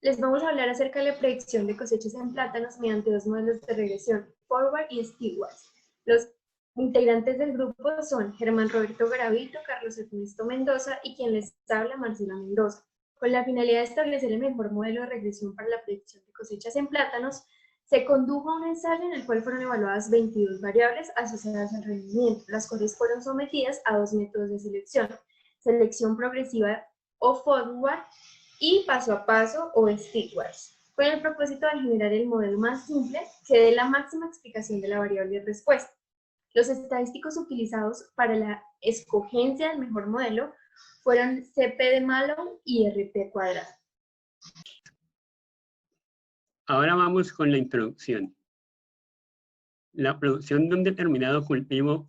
Les vamos a hablar acerca de la predicción de cosechas en plátanos mediante dos modelos de regresión, Forward y Stewart. Los integrantes del grupo son Germán Roberto Garavito, Carlos Ernesto Mendoza y quien les habla, Marcela Mendoza. Con la finalidad de establecer el mejor modelo de regresión para la predicción de cosechas en plátanos, se condujo a un ensayo en el cual fueron evaluadas 22 variables asociadas al rendimiento, las cuales fueron sometidas a dos métodos de selección, selección progresiva o Forward y paso a paso o Stewart, con el propósito de generar el modelo más simple que dé la máxima explicación de la variable de respuesta. Los estadísticos utilizados para la escogencia del mejor modelo fueron CP de Mallow y RP cuadrado. Ahora vamos con la introducción. La producción de un determinado cultivo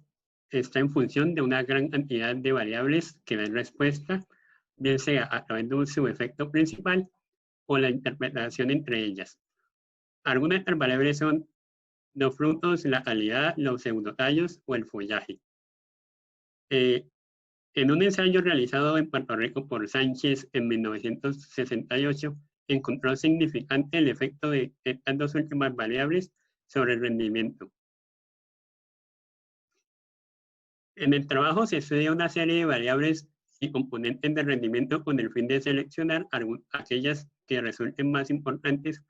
está en función de una gran cantidad de variables que dan respuesta, bien sea a través de un subefecto principal o la interpretación entre ellas. Algunas de las variables son los frutos, la calidad, los pseudotallos o el follaje. En un ensayo realizado en Puerto Rico por Sánchez en 1968, encontró significante el efecto de estas dos últimas variables sobre el rendimiento. En el trabajo se estudia una serie de variables y componentes de rendimiento con el fin de seleccionar aquellas que resulten más importantes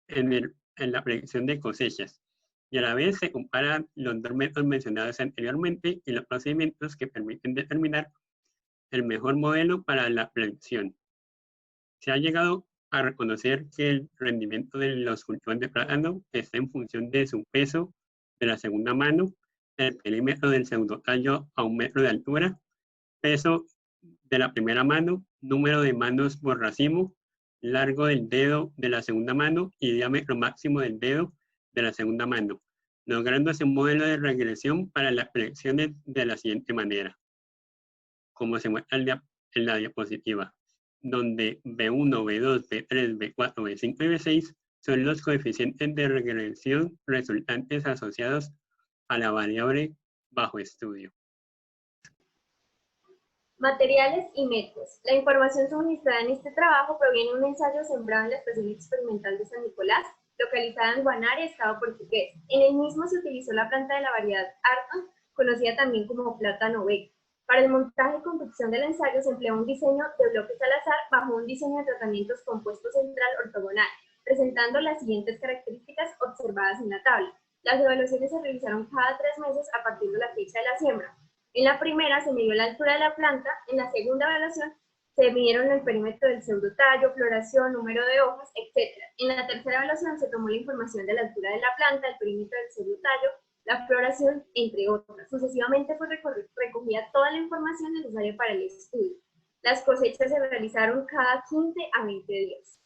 en la predicción de cosechas. Y a la vez se comparan los dos métodos mencionados anteriormente y los procedimientos que permiten determinar el mejor modelo para la predicción. Se ha llegado a reconocer que el rendimiento de los cultivos de plátano está en función de su peso de la segunda mano, el perímetro del pseudotallo a 1 metro de altura, peso de la primera mano, número de manos por racimo, largo del dedo de la segunda mano y diámetro máximo del dedo de la segunda mano, lográndose un modelo de regresión para las predicciones de la siguiente manera, como se muestra en la diapositiva, donde B1, B2, B3, B4, B5 y B6 son los coeficientes de regresión resultantes asociados a la variable bajo estudio. Materiales y métodos. La información suministrada en este trabajo proviene de un ensayo sembrado en la estación experimental de San Nicolás, localizada en Guanare, estado portugués. En el mismo se utilizó la planta de la variedad Arton, conocida también como plátano vega. Para el montaje y conducción del ensayo se empleó un diseño de bloques al azar bajo un diseño de tratamientos compuesto central ortogonal, presentando las siguientes características observadas en la tabla. Las evaluaciones se realizaron cada 3 meses a partir de la fecha de la siembra. En la primera se midió la altura de la planta, en la segunda evaluación se midieron el perímetro del pseudotallo, floración, número de hojas, etc. En la tercera evaluación se tomó la información de la altura de la planta, el perímetro del pseudotallo, la floración, entre otras. Sucesivamente fue recogida toda la información necesaria para el estudio. Las cosechas se realizaron cada 15 a 20 días.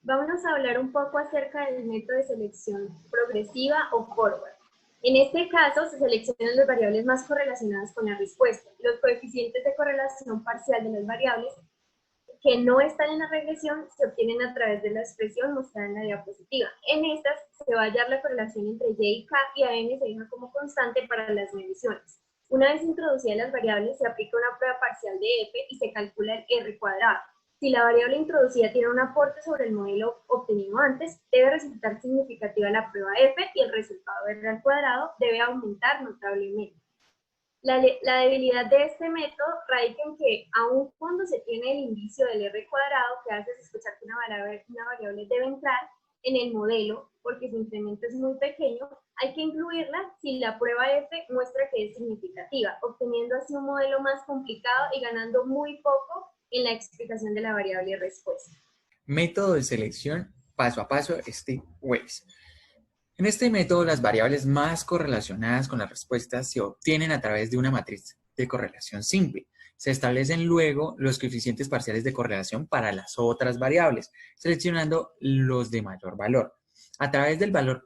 Vámonos a hablar un poco acerca del método de selección progresiva o forward. En este caso, se seleccionan las variables más correlacionadas con la respuesta. Los coeficientes de correlación parcial de las variables que no están en la regresión se obtienen a través de la expresión mostrada en la diapositiva. En estas se va a hallar la correlación entre Y y K y a N se deja como constante para las mediciones. Una vez introducidas las variables, se aplica una prueba parcial de F y se calcula el R cuadrado. Si la variable introducida tiene un aporte sobre el modelo obtenido antes, debe resultar significativa la prueba F y el resultado R al cuadrado debe aumentar notablemente. La debilidad de este método radica en que, aun cuando se tiene el indicio del R cuadrado, que hace sospechar que una variable debe entrar en el modelo, porque su incremento es muy pequeño, hay que incluirla si la prueba F muestra que es significativa, obteniendo así un modelo más complicado y ganando muy poco en la explicación de la variable respuesta. Método de selección paso a paso Stepwise. En este método, las variables más correlacionadas con las respuestas se obtienen a través de una matriz de correlación simple. Se establecen luego los coeficientes parciales de correlación para las otras variables, seleccionando los de mayor valor. A través del valor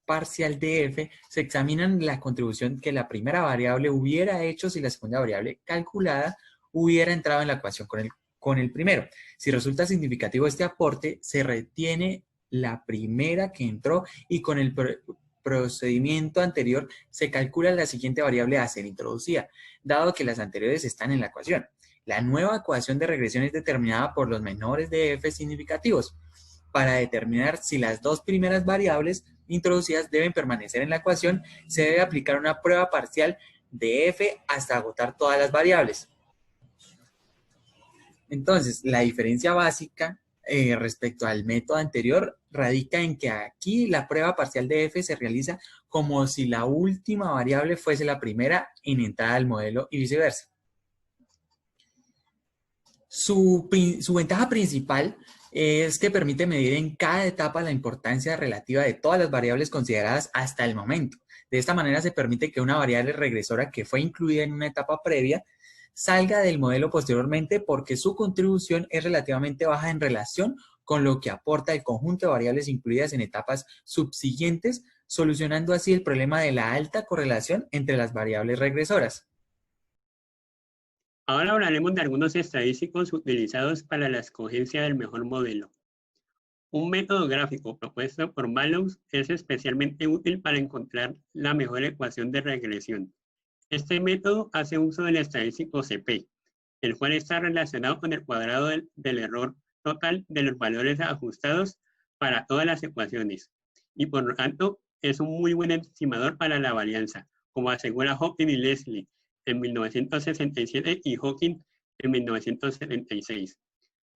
parcial de f, se examinan la contribución que la primera variable hubiera hecho si la segunda variable calculada hubiera entrado en la ecuación con el primero. Si resulta significativo este aporte, se retiene la primera que entró y con el procedimiento anterior se calcula la siguiente variable a ser introducida, dado que las anteriores están en la ecuación. La nueva ecuación de regresión es determinada por los menores de f significativos, para determinar si las dos primeras variables introducidas deben permanecer en la ecuación. Se debe aplicar una prueba parcial de f hasta agotar todas las variables. Entonces, la diferencia básica respecto al método anterior radica en que aquí la prueba parcial de f se realiza como si la última variable fuese la primera en entrada al modelo y viceversa. Su ventaja principal es que permite medir en cada etapa la importancia relativa de todas las variables consideradas hasta el momento. De esta manera se permite que una variable regresora que fue incluida en una etapa previa salga del modelo posteriormente, porque su contribución es relativamente baja en relación con lo que aporta el conjunto de variables incluidas en etapas subsiguientes, solucionando así el problema de la alta correlación entre las variables regresoras. Ahora hablaremos de algunos estadísticos utilizados para la escogencia del mejor modelo. Un método gráfico propuesto por Mallows es especialmente útil para encontrar la mejor ecuación de regresión. Este método hace uso del estadístico CP, el cual está relacionado con el cuadrado del error total de los valores ajustados para todas las ecuaciones, y por lo tanto es un muy buen estimador para la varianza, como asegura Hawking y Leslie en 1967 y Hawking en 1976.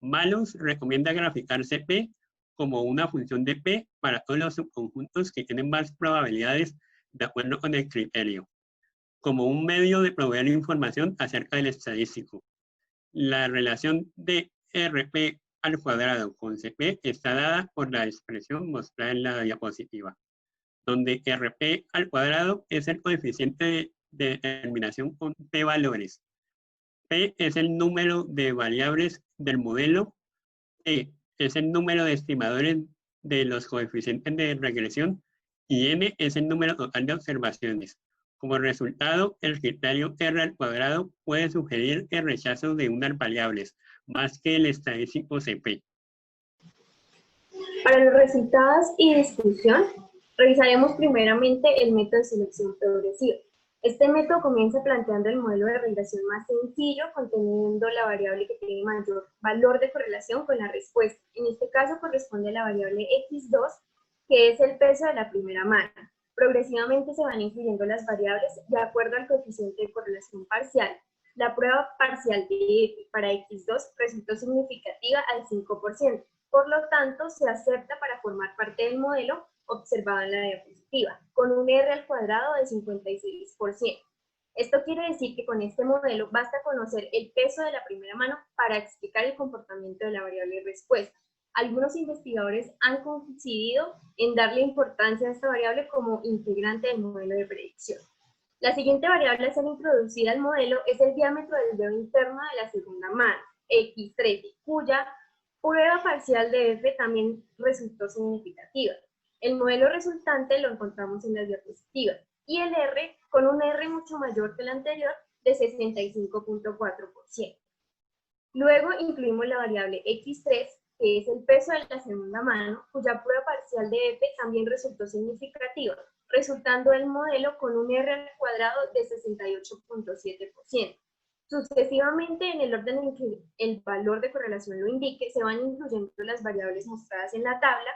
Mallows recomienda graficar CP como una función de P para todos los subconjuntos que tienen más probabilidades de acuerdo con el criterio, como un medio de proveer información acerca del estadístico. La relación de RP al cuadrado con CP está dada por la expresión mostrada en la diapositiva, donde RP al cuadrado es el coeficiente de determinación con P valores. P es el número de variables del modelo, P es el número de estimadores de los coeficientes de regresión y N es el número total de observaciones. Como resultado, el criterio R al cuadrado puede sugerir el rechazo de unas variables, más que el estadístico CP. Para los resultados y distribución, revisaremos primeramente el método de selección progresiva. Este método comienza planteando el modelo de regresión más sencillo, conteniendo la variable que tiene mayor valor de correlación con la respuesta. En este caso corresponde a la variable x2, que es el peso de la primera mano. Progresivamente se van incluyendo las variables de acuerdo al coeficiente de correlación parcial. La prueba parcial de f para x2 resultó significativa al 5%. Por lo tanto, se acepta para formar parte del modelo observado en la diapositiva, con un R al cuadrado de 56%. Esto quiere decir que con este modelo basta conocer el peso de la primera mano para explicar el comportamiento de la variable respuesta. Algunos investigadores han coincidido en darle importancia a esta variable como integrante del modelo de predicción. La siguiente variable a ser introducida al modelo es el diámetro del dedo interno de la segunda mano, X13, cuya prueba parcial de f también resultó significativa. El modelo resultante lo encontramos en las diapositivas, y el R con un R mucho mayor que el anterior de 65.4%. Luego incluimos la variable X3, que es el peso de la segunda mano, cuya prueba parcial de f también resultó significativa, resultando el modelo con un R al cuadrado de 68.7%. Sucesivamente, en el orden en que el valor de correlación lo indique, se van incluyendo las variables mostradas en la tabla.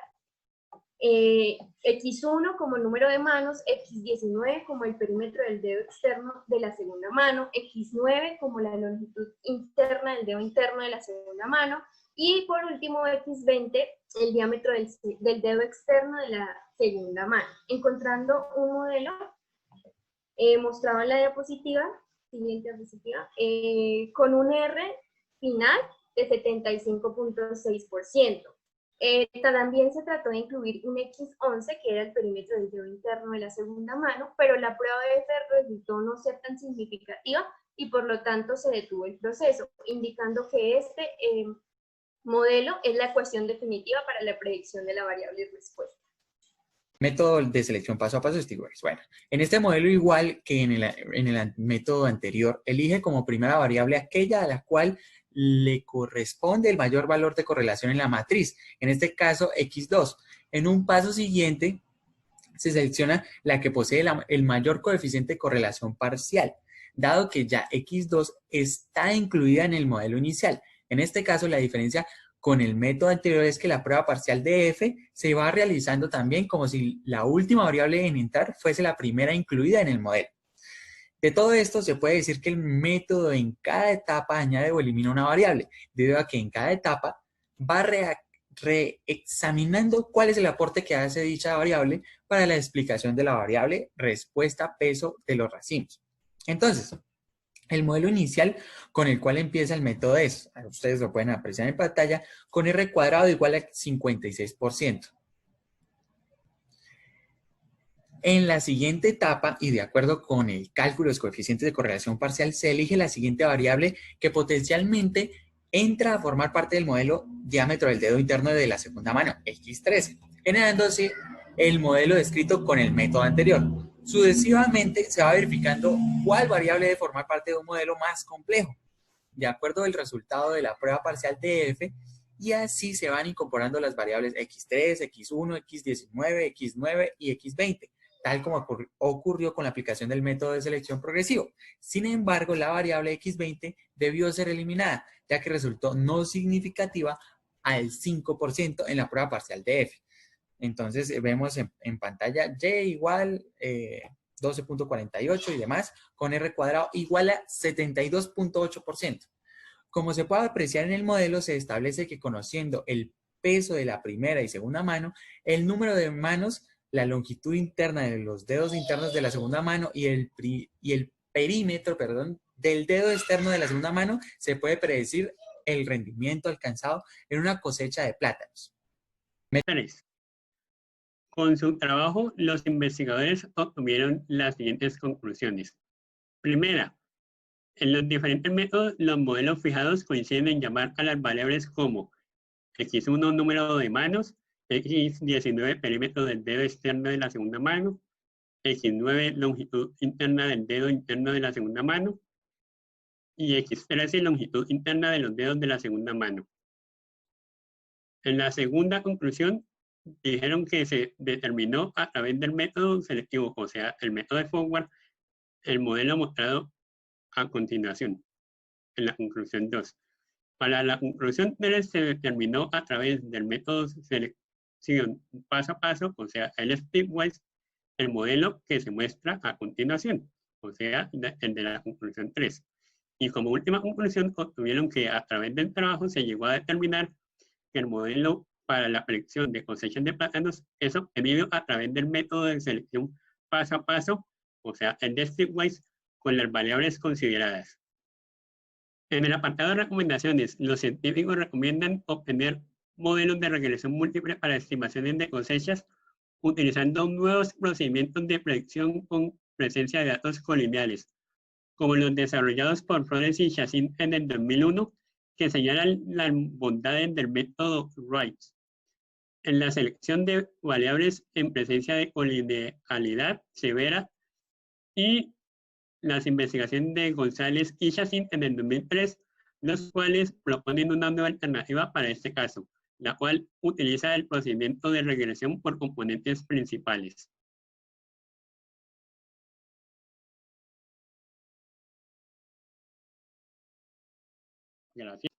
X1 como el número de manos, X19 como el perímetro del dedo externo de la segunda mano, X9 como la longitud interna del dedo interno de la segunda mano, y por último X20 el diámetro del dedo externo de la segunda mano, encontrando un modelo mostrado en la diapositiva, siguiente diapositiva, con un R final de 75.6%. También se trató de incluir un X11, que era el perímetro del dedo interno de la segunda mano, pero la prueba de F resultó no ser tan significativa y por lo tanto se detuvo el proceso, indicando que este modelo es la ecuación definitiva para la predicción de la variable respuesta. Método de selección paso a paso Stigers. Bueno, en este modelo, igual que en el método anterior, elige como primera variable aquella a la cual le corresponde el mayor valor de correlación en la matriz, en este caso X2. En un paso siguiente, se selecciona la que posee el mayor coeficiente de correlación parcial. dado que ya x2 está incluida en el modelo inicial. En este caso, la diferencia con el método anterior es que la prueba parcial de f se va realizando también como si la última variable en entrar fuese la primera incluida en el modelo. De todo esto se puede decir que el método en cada etapa añade o elimina una variable, debido a que en cada etapa va reexaminando cuál es el aporte que hace dicha variable para la explicación de la variable respuesta peso de los racimos. Entonces, el modelo inicial con el cual empieza el método es, ustedes lo pueden apreciar en pantalla, con R cuadrado igual a 56%. En la siguiente etapa, y de acuerdo con el cálculo de los coeficientes de correlación parcial, se elige la siguiente variable que potencialmente entra a formar parte del modelo diámetro del dedo interno de la segunda mano, X13, generándose el modelo descrito con el método anterior. Sucesivamente se va verificando cuál variable debe formar parte de un modelo más complejo, de acuerdo al resultado de la prueba parcial de F, y así se van incorporando las variables X3, X1, X19, X9 y X20, tal como ocurrió con la aplicación del método de selección progresivo. Sin embargo, la variable X20 debió ser eliminada, ya que resultó no significativa al 5% en la prueba parcial de F. Entonces vemos en pantalla Y igual 12.48 y demás, con R cuadrado igual a 72.8%. Como se puede apreciar en el modelo, se establece que conociendo el peso de la primera y segunda mano, el número de manos, la longitud interna de los dedos internos de la segunda mano y el perímetro, del dedo externo de la segunda mano, se puede predecir el rendimiento alcanzado en una cosecha de plátanos. 3. Con su trabajo, los investigadores obtuvieron las siguientes conclusiones. Primera, en los diferentes métodos, los modelos fijados coinciden en llamar a las variables como X1 número de manos, X19 perímetro del dedo externo de la segunda mano, X9 longitud interna del dedo interno de la segunda mano y X13 longitud interna de los dedos de la segunda mano. En la segunda conclusión, dijeron que se determinó a través del método selectivo, o sea, el método de Forward, el modelo mostrado a continuación, en la conclusión 2. Para la conclusión 3 se determinó a través del método selección paso a paso, o sea, el stepwise, el modelo que se muestra a continuación, o sea, el de la conclusión 3. Y como última conclusión, obtuvieron que a través del trabajo se llegó a determinar que el modelo para la predicción de cosechas de plátanos es obtenido a través del método de selección paso a paso, o sea, el de stepwise, con las variables consideradas. En el apartado de recomendaciones, los científicos recomiendan obtener modelos de regresión múltiple para estimaciones de cosechas utilizando nuevos procedimientos de predicción con presencia de datos colineales, como los desarrollados por Flores y Chassin en el 2001, que señalan las bondades del método Rice en la selección de variables en presencia de colinealidad severa, y las investigaciones de González y Chassin en el 2003, los cuales proponen una nueva alternativa para este caso, la cual utiliza el procedimiento de regresión por componentes principales. Gracias.